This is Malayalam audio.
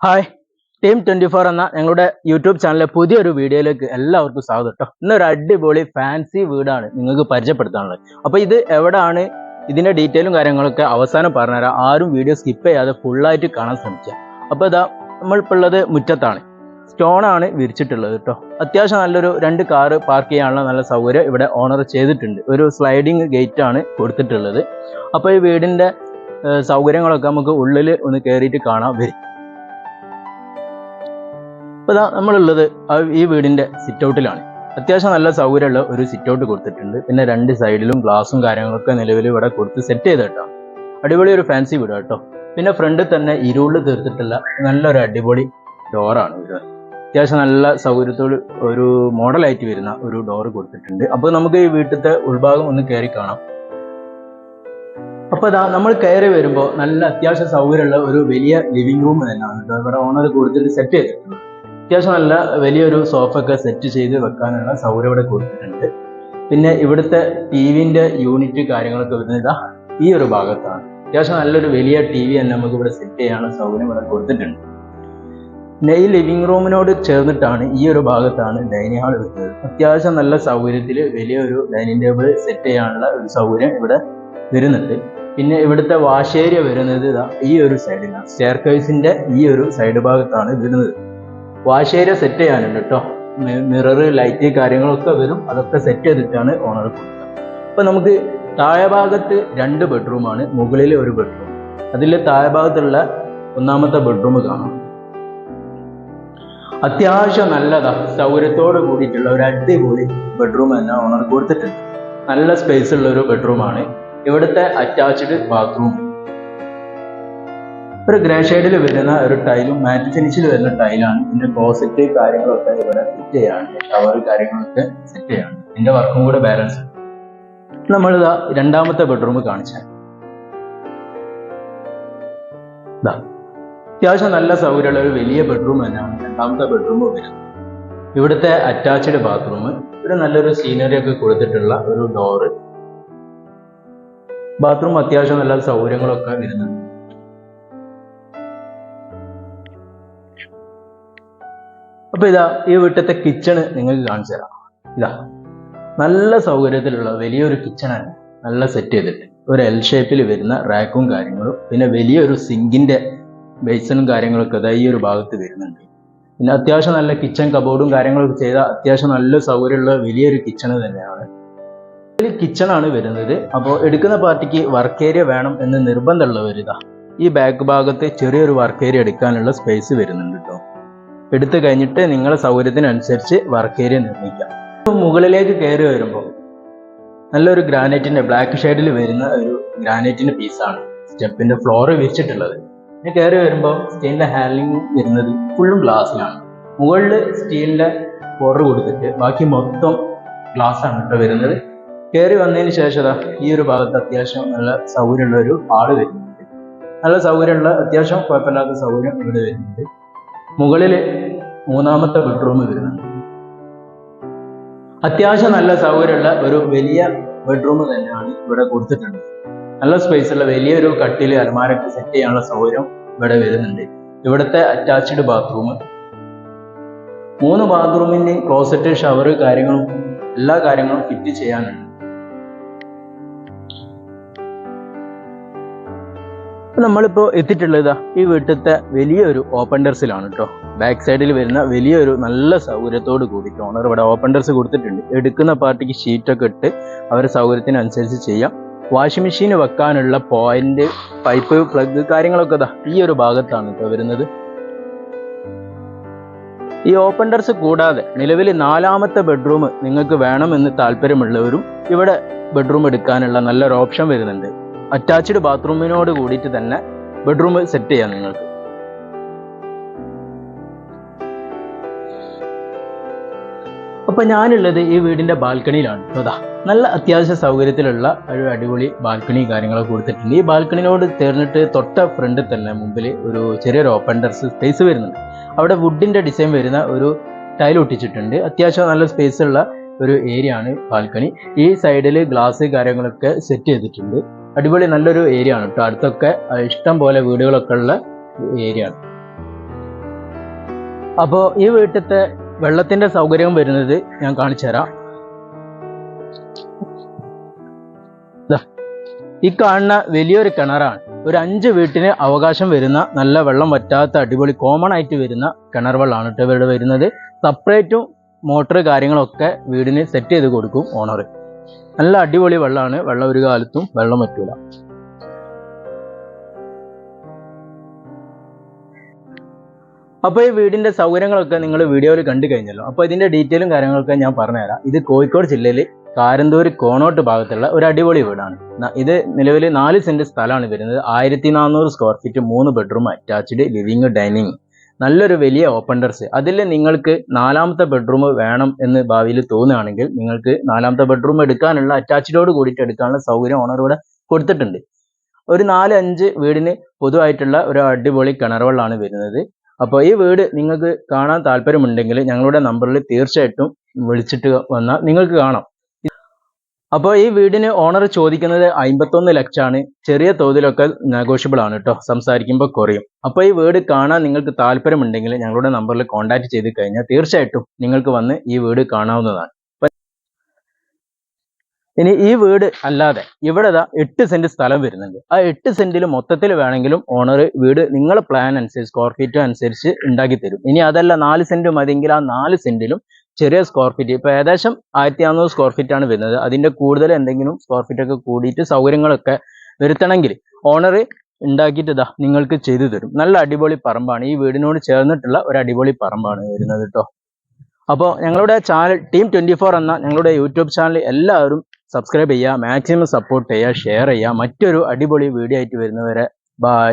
ഹായ് ടീം 24 എന്ന ഞങ്ങളുടെ യൂട്യൂബ് ചാനലിലെ പുതിയൊരു വീഡിയോയിലേക്ക് എല്ലാവർക്കും സ്വാഗതം കേട്ടോ. ഇന്നൊരു അടിപൊളി ഫാൻസി വീടാണ് നിങ്ങൾക്ക് പരിചയപ്പെടുത്താനുള്ളത്. അപ്പോൾ ഇത് എവിടെയാണ്, ഇതിൻ്റെ ഡീറ്റെയിലും കാര്യങ്ങളൊക്കെ അവസാനം പറഞ്ഞുതരാം. ആരും വീഡിയോ സ്കിപ്പ് ചെയ്യാതെ ഫുള്ളായിട്ട് കാണാൻ ശ്രമിക്കുക. അപ്പോൾ ഇതാ നമ്മളിപ്പോൾ ഉള്ളത് മുറ്റത്താണ്. സ്റ്റോണാണ് വിരിച്ചിട്ടുള്ളത് കേട്ടോ. അത്യാവശ്യം നല്ലൊരു 2 കാറ് പാർക്ക് ചെയ്യാനുള്ള നല്ല സൗകര്യം ഇവിടെ ഓണർ ചെയ്തിട്ടുണ്ട്. ഒരു സ്ലൈഡിങ് ഗേറ്റ് ആണ് കൊടുത്തിട്ടുള്ളത്. അപ്പോൾ ഈ വീടിൻ്റെ സൗകര്യങ്ങളൊക്കെ നമുക്ക് ഉള്ളിൽ ഒന്ന് കയറിയിട്ട് കാണാൻ വരും. അപ്പോൾ ഇതാ നമ്മളുള്ളത് ഈ വീടിൻ്റെ സിറ്റ് ഔട്ടിലാണ്. അത്യാവശ്യം നല്ല സൗകര്യമുള്ള ഒരു സിറ്റ് ഔട്ട് കൊടുത്തിട്ടുണ്ട്. പിന്നെ 2 സൈഡിലും ഗ്ലാസും കാര്യങ്ങളൊക്കെ നിലവിൽ ഇവിടെ കൊടുത്ത് സെറ്റ് ചെയ്ത് കേട്ടോ. അടിപൊളി ഒരു ഫാൻസി വീട് കേട്ടോ. പിന്നെ ഫ്രണ്ടിൽ തന്നെ ഇരുളിൽ തീർത്തിട്ടുള്ള നല്ലൊരു അടിപൊളി ഡോറാണ് ഇത്. അത്യാവശ്യം നല്ല സൗകര്യത്തോട് ഒരു മോഡലായിട്ട് വരുന്ന ഒരു ഡോറ് കൊടുത്തിട്ടുണ്ട്. അപ്പോൾ നമുക്ക് ഈ വീട്ടിലത്തെ ഉൾഭാഗം ഒന്ന് കയറി കാണാം. അപ്പോൾ ഇതാ നമ്മൾ കയറി വരുമ്പോൾ നല്ല അത്യാവശ്യം സൗകര്യമുള്ള ഒരു വലിയ ലിവിംഗ് റൂം തന്നെയാണ് കേട്ടോ ഇവിടെ ഓണർ കൊടുത്തിട്ട് സെറ്റ് ചെയ്തിട്ടുണ്ട്. അത്യാവശ്യം നല്ല വലിയൊരു സോഫ ഒക്കെ സെറ്റ് ചെയ്ത് വെക്കാനുള്ള സൗകര്യം ഇവിടെ കൊടുത്തിട്ടുണ്ട്. പിന്നെ ഇവിടുത്തെ ടിവിൻ്റെ യൂണിറ്റ് കാര്യങ്ങളൊക്കെ വരുന്നത് ഈ ഒരു ഭാഗത്താണ്. അത്യാവശ്യം നല്ലൊരു വലിയ ടി വി തന്നെ നമുക്ക് ഇവിടെ സെറ്റ് ചെയ്യാനുള്ള സൗകര്യം ഇവിടെ കൊടുത്തിട്ടുണ്ട്. പിന്നെ ഈ ലിവിംഗ് റൂമിനോട് ചേർന്നിട്ടാണ് ഈ ഒരു ഭാഗത്താണ് ഡൈനിങ് ഹാൾ വരുന്നത്. അത്യാവശ്യം നല്ല സൗകര്യത്തിൽ വലിയൊരു ഡൈനിങ് ടേബിൾ സെറ്റ് ചെയ്യാനുള്ള ഒരു സൗകര്യം ഇവിടെ വരുന്നുണ്ട്. പിന്നെ ഇവിടുത്തെ വാഷ് ഏരിയ വരുന്നത് ഈ ഒരു സൈഡിലാണ്. സ്റ്റെയർ കേസിൻ്റെ ഈ ഒരു സൈഡ് ഭാഗത്താണ് വരുന്നത്. വാഷ് ഏരിയ സെറ്റ് ചെയ്യാനുണ്ട് കേട്ടോ. മിറർ, ലൈറ്റ് കാര്യങ്ങളൊക്കെ വരും. അതൊക്കെ സെറ്റ് ചെയ്തിട്ടാണ് ഓണർ കൊടുക്കുക. അപ്പോൾ നമുക്ക് താഴെ ഭാഗത്ത് 2 ബെഡ്റൂമാണ്, മുകളിൽ ഒരു ബെഡ്റൂം. അതിൽ താഴെ ഭാഗത്തുള്ള 1ാമത്തെ ബെഡ്റൂം കാണാം. അത്യാവശ്യം നല്ലതാ സൗകര്യത്തോട് കൂടിയിട്ടുള്ള ഒരു അടിപൊളി ബെഡ്റൂം തന്നെ ഓണർ കൊടുത്തിട്ടുണ്ട്. നല്ല സ്പേസ് ഉള്ള ഒരു ബെഡ്റൂമാണ്. ഇവിടുത്തെ അറ്റാച്ച്ഡ് ബാത്റൂം ഒരു ഗ്രേ ഷെയ്ഡിൽ വരുന്ന ഒരു ടൈലും മാറ്റ് ഫിനിഷിൽ വരുന്ന ടൈലാണ്. പിന്നെ ക്ലോസറ്റ് കാര്യങ്ങളൊക്കെ ഇവിടെ സെറ്റ് ചെയ്യാണ്ട്, ഷവർ കാര്യങ്ങളൊക്കെ സെറ്റ് ചെയ്യാണ്ട്. ഇതിന്റെ വർക്കും കൂടെ ബാലൻസ്. നമ്മളിതാ 2ാമത്തെ ബെഡ്റൂം കാണിച്ചാൽ അത്യാവശ്യം നല്ല സൗകര്യമുള്ള ഒരു വലിയ ബെഡ്റൂം തന്നെയാണ് 2ാമത്തെ ബെഡ്റൂം വരുന്നത്. ഇവിടുത്തെ അറ്റാച്ച്ഡ് ബാത്റൂം, ഒരു നല്ലൊരു സീനറി ഒക്കെ കൊടുത്തിട്ടുള്ള ഒരു ഡോറ്. ബാത്റൂം അത്യാവശ്യം നല്ല സൗകര്യങ്ങളൊക്കെ വരുന്നുണ്ട്. അപ്പൊ ഇതാ ഈ വീട്ടിലത്തെ കിച്ചണ് നിങ്ങൾക്ക് കാണിച്ചു തരാം. ഇതാ നല്ല സൗകര്യത്തിലുള്ള വലിയൊരു കിച്ചണാണ് നല്ല സെറ്റ് ചെയ്തിട്ട്. ഒരു എൽ ഷേപ്പിൽ വരുന്ന റാക്കും കാര്യങ്ങളും, പിന്നെ വലിയൊരു സിങ്കിന്റെ ബേസിനും കാര്യങ്ങളൊക്കെ അതാ ഈ ഒരു ഭാഗത്ത് വരുന്നുണ്ട്. പിന്നെ അത്യാവശ്യം നല്ല കിച്ചൺ കബോർഡും കാര്യങ്ങളൊക്കെ ചെയ്ത അത്യാവശ്യം നല്ല സൗകര്യമുള്ള വലിയൊരു കിച്ചണ് തന്നെയാണ്. വലിയ കിച്ചണാണ് വരുന്നത്. അപ്പോൾ എടുക്കുന്ന പാർട്ടിക്ക് വർക്ക് ഏരിയ വേണം എന്ന് നിർബന്ധമുള്ളവരിതാ ഈ ബാക്ക് ഭാഗത്ത് ചെറിയൊരു വർക്ക് ഏരിയ എടുക്കാനുള്ള സ്പേസ് വരുന്നുണ്ട് കേട്ടോ. എടുത്തു കഴിഞ്ഞിട്ട് നിങ്ങളുടെ സൗകര്യത്തിനനുസരിച്ച് വർക്ക് ഏരിയ നിർമ്മിക്കാം. മുകളിലേക്ക് കയറി വരുമ്പോൾ നല്ലൊരു ഗ്രാനൈറ്റിന്റെ ബ്ലാക്ക് ഷെയ്ഡിൽ വരുന്ന ഒരു ഗ്രാനൈറ്റിന്റെ പീസാണ് സ്റ്റെപ്പിന്റെ ഫ്ലോർ വിരിച്ചിട്ടുള്ളത്. പിന്നെ കയറി വരുമ്പോൾ സ്റ്റീലിന്റെ ഹാൻഡിലിംഗ് വരുന്നത് ഫുള്ളും ഗ്ലാസ്സിലാണ്. മുകളിൽ സ്റ്റീലിന്റെ ബോർഡർ കൊടുത്തിട്ട് ബാക്കി മൊത്തം ഗ്ലാസ് ആണ് കേട്ടോ വരുന്നത്. കയറി വന്നതിന് ശേഷം ഈ ഒരു ഭാഗത്ത് അത്യാവശ്യം നല്ല സൗകര്യമുള്ള ഒരു ഹാള് വരുന്നുണ്ട്. നല്ല സൗകര്യമുള്ള അത്യാവശ്യം കുഴപ്പമില്ലാത്ത സൗകര്യം ഇവിടെ വരുന്നുണ്ട്. മുകളിൽ 3ാമത്തെ ബെഡ്റൂം വരുന്നുണ്ട്. അത്യാവശ്യം നല്ല സൗകര്യമുള്ള ഒരു വലിയ ബെഡ്റൂം തന്നെയാണ് ഇവിടെ കൊടുത്തിട്ടുണ്ട്. നല്ല സ്പേസ് ഉള്ള വലിയൊരു കട്ടിൽ, അലമാരൊക്കെ സെറ്റ് ചെയ്യാനുള്ള സൗകര്യം ഇവിടെ വരുന്നുണ്ട്. ഇവിടുത്തെ അറ്റാച്ച്ഡ് ബാത്റൂം, 3 ബാത്റൂമിന്റെ ക്ലോസറ്റ്, ഷവർ കാര്യങ്ങളും എല്ലാ കാര്യങ്ങളും ഫിറ്റ് ചെയ്യാനുണ്ട്. നമ്മളിപ്പോൾ എത്തിയിട്ടുള്ളത് ഈ വീട്ടിലത്തെ വലിയൊരു ഓപ്പൺ ടെറസിലാണ് കേട്ടോ. ബാക്ക് സൈഡിൽ വരുന്ന വലിയൊരു നല്ല സൗകര്യത്തോട് കൂടിയിട്ട് ഓണർ ഇവിടെ ഓപ്പൺ ടെറസ് കൊടുത്തിട്ടുണ്ട്. എടുക്കുന്ന പാർട്ടിക്ക് ഷീറ്റൊക്കെ ഇട്ട് അവരുടെ സൗകര്യത്തിനനുസരിച്ച് ചെയ്യാം. വാഷിംഗ് മെഷീൻ വെക്കാനുള്ള പോയിന്റ്, പൈപ്പ്, പ്ലഗ് കാര്യങ്ങളൊക്കെ ഈ ഒരു ഭാഗത്താണ് കേട്ടോ വരുന്നത്. ഈ ഓപ്പൺ ടെറസ് കൂടാതെ നിലവിൽ 4ാമത്തെ ബെഡ്റൂം നിങ്ങൾക്ക് വേണമെന്ന് താല്പര്യമുള്ളവരും ഇവിടെ ബെഡ്റൂം എടുക്കാനുള്ള നല്ലൊരു ഓപ്ഷൻ വരുന്നുണ്ട്. അറ്റാച്ച്ഡ് ബാത്റൂമിനോട് കൂടിയിട്ട് തന്നെ ബെഡ്റൂം സെറ്റ് ചെയ്യാം നിങ്ങൾക്ക്. അപ്പൊ ഞാനുള്ളത് ഈ വീടിന്റെ ബാൽക്കണിയിലാണ്. അതാ നല്ല അത്യാവശ്യ സൗകര്യത്തിലുള്ള ഒരു അടിപൊളി ബാൽക്കണി കാര്യങ്ങളൊക്കെ കൊടുത്തിട്ടുണ്ട്. ഈ ബാൽക്കണിനോട് ചേർന്നിട്ട് തൊട്ട ഫ്രണ്ടിൽ തന്നെ മുമ്പിൽ ഒരു ചെറിയൊരു ഓപ്പൺ ടെറസ് സ്പേസ് വരുന്നുണ്ട്. അവിടെ വുഡിന്റെ ഡിസൈൻ വരുന്ന ഒരു ടൈൽ ഒട്ടിച്ചിട്ടുണ്ട്. അത്യാവശ്യം നല്ല സ്പേസ് ഉള്ള ഒരു ഏരിയ ആണ് ബാൽക്കണി. ഈ സൈഡിൽ ഗ്ലാസ് കാര്യങ്ങളൊക്കെ സെറ്റ് ചെയ്തിട്ടുണ്ട്. അടിപൊളി നല്ലൊരു ഏരിയ ആണ് കേട്ടോ. അടുത്തൊക്കെ ഇഷ്ടം പോലെ വീടുകളൊക്കെ ഉള്ള ഏരിയ ആണ്. അപ്പോൾ ഈ വീട്ടിലത്തെ വെള്ളത്തിന്റെ സൗകര്യം വരുന്നത് ഞാൻ കാണിച്ചു തരാം. ഈ കാണുന്ന വലിയൊരു കിണറാണ്. ഒരു 5 വീട്ടിന് അവകാശം വരുന്ന നല്ല വെള്ളം വറ്റാത്ത അടിപൊളി കോമൺ ആയിട്ട് വരുന്ന കിണർ വെള്ളമാണ് കേട്ടോ ഇവിടെ വരുന്നത്. സെപ്പറേറ്റും മോട്ടർ കാര്യങ്ങളൊക്കെ വീടിന് സെറ്റ് ചെയ്ത് കൊടുക്കും ഓണർ. നല്ല അടിപൊളി വെള്ളമാണ്. വെള്ളം ഒരു കാലത്തും വെള്ളം പറ്റൂല. അപ്പോൾ ഈ വീടിന്റെ സൗകര്യങ്ങളൊക്കെ നിങ്ങൾ വീഡിയോയിൽ കണ്ടു കഴിഞ്ഞല്ലോ. അപ്പോൾ ഇതിന്റെ ഡീറ്റെയിലും കാര്യങ്ങളൊക്കെ ഞാൻ പറഞ്ഞുതരാം. ഇത് കോഴിക്കോട് ജില്ലയിൽ കാരന്തൂര് കോണോട്ട് ഭാഗത്തുള്ള ഒരു അടിപൊളി വീടാണ്. ഇത് നിലവിൽ 4 സെന്റ് സ്ഥലമാണ് വരുന്നത്. 1400 square feet, 3 bedroom attached, living, dining, നല്ലൊരു വലിയ ഓപ്പൺ ടെറസ്. അതിൽ നിങ്ങൾക്ക് 4ാമത്തെ ബെഡ്റൂം വേണം എന്ന് ഭാവിയിൽ തോന്നുകയാണെങ്കിൽ നിങ്ങൾക്ക് 4ാമത്തെ ബെഡ്റൂം എടുക്കാനുള്ള അറ്റാച്ച്ഡോട് കൂടിയിട്ട് എടുക്കാനുള്ള സൗകര്യം ഓണർ ഇവിടെ കൊടുത്തിട്ടുണ്ട്. ഒരു 4-5 വീടിന് പൊതുവായിട്ടുള്ള ഒരു അടിപൊളി കിണർ വെള്ളമാണ് വരുന്നത്. അപ്പോൾ ഈ വീട് നിങ്ങൾക്ക് കാണാൻ താല്പര്യമുണ്ടെങ്കിൽ ഞങ്ങളുടെ നമ്പറിൽ തീർച്ചയായിട്ടും വിളിച്ചിട്ട് വന്നാൽ നിങ്ങൾക്ക് കാണാം. അപ്പോൾ ഈ വീടിന് ഓണർ ചോദിക്കുന്നത് 51 ലക്ഷമാണ്. ചെറിയ തോതിലൊക്കെ നെഗോഷ്യബിൾ ആണ് കേട്ടോ, സംസാരിക്കുമ്പോൾ കുറയും. അപ്പോൾ ഈ വീട് കാണാൻ നിങ്ങൾക്ക് താല്പര്യമുണ്ടെങ്കിൽ ഞങ്ങളുടെ നമ്പറിൽ കോൺടാക്ട് ചെയ്ത് കഴിഞ്ഞാൽ തീർച്ചയായിട്ടും നിങ്ങൾക്ക് വന്ന് ഈ വീട് കാണാവുന്നതാണ്. ഇനി ഈ വീട് അല്ലാതെ ഇവിടെ 8 സെന്റ് സ്ഥലം വരുന്നുണ്ട്. ആ 8 സെന്റിൽ മൊത്തത്തിൽ വേണമെങ്കിലും ഓണർ വീട് നിങ്ങളെ പ്ലാൻ അനുസരിച്ച് സ്ക്വയർ ഫീറ്റ് അനുസരിച്ച് ഉണ്ടാക്കി തരും. ഇനി അതല്ല 4 സെന്റ് മതിയെങ്കിൽ ആ 4 സെന്റിലും ചെറിയ സ്ക്വയർ ഫീറ്റ്, ഇപ്പൊ ഏകദേശം 1400 സ്ക്വയർ ഫീറ്റ് ആണ് വരുന്നത്. അതിന്റെ കൂടുതൽ എന്തെങ്കിലും സ്ക്വയർ ഫീറ്റ് ഒക്കെ കൂടിയിട്ട് സൗകര്യങ്ങളൊക്കെ വരുത്തണമെങ്കിൽ ഓണർ ഉണ്ടാക്കിയിട്ട് നിങ്ങൾക്ക് ചെയ്തു തരും. നല്ല അടിപൊളി പറമ്പാണ്. ഈ വീടിനോട് ചേർന്നിട്ടുള്ള ഒരു അടിപൊളി പറമ്പാണ് വരുന്നത് കേട്ടോ. അപ്പോൾ ഞങ്ങളുടെ ചാനൽ ടീം 24 എന്ന ഞങ്ങളുടെ യൂട്യൂബ് ചാനൽ എല്ലാവരും സബ്സ്ക്രൈബ് ചെയ്യുക, മാക്സിമം സപ്പോർട്ട് ചെയ്യുക, ഷെയർ ചെയ്യുക. മറ്റൊരു അടിപൊളി വീഡിയോ ആയിട്ട് വരുന്നവരെ ബൈ.